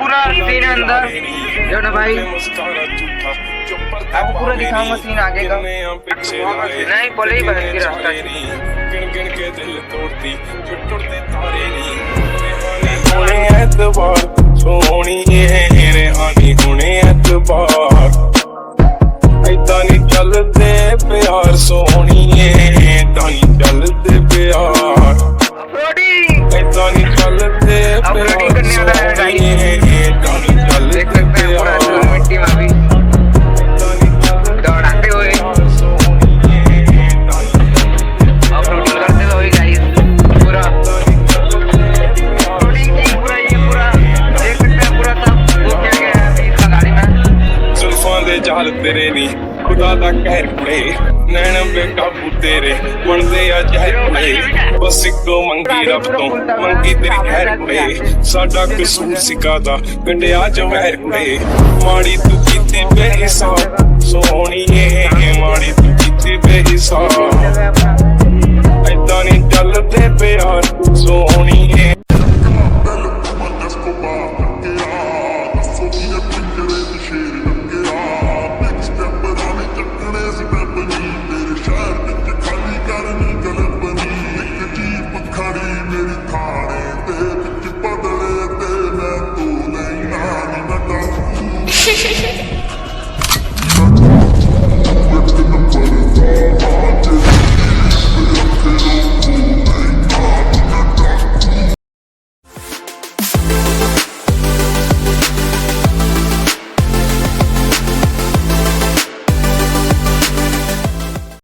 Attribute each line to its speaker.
Speaker 1: पूरा सीन है अंदर जो ना भाई, आपको पूरा दिखाऊंगा सीन आगे का। नहीं बोले ही बहन की रास्ता
Speaker 2: एतबार सोनी रेहानी हुणे एतबार ऐदा नी चलदे प्यार सोहणीए ऐदा नी चलदे प्यार ऐदा नी चलदे प्यार सोहणीए ऐदा नी चलदे प्यार
Speaker 1: मिट्टी में भी दौड़ाते हुए अपलोडिंग करते हुए गाइस पूरा अपलोडिंग की पूरा ये पूरा देख सकते हैं पूरा सब हो गया है इसका गाड़ी में।
Speaker 2: जुल्फां दे जाल तेरे नी खुदा दा कहर कुड़े नैन बेकाबू तेरे बनदे आ जहर कुड़े बस इको मंगी रब तो मंगी तेरी खैर कुड़े साडा कसूर सिकादा गंढिया जवहर कुड़े माड़ी तू कीती बेहिसाब सोहणीए माड़ी तू कीती बेहिसाब ऐदा नी चलदे प्यार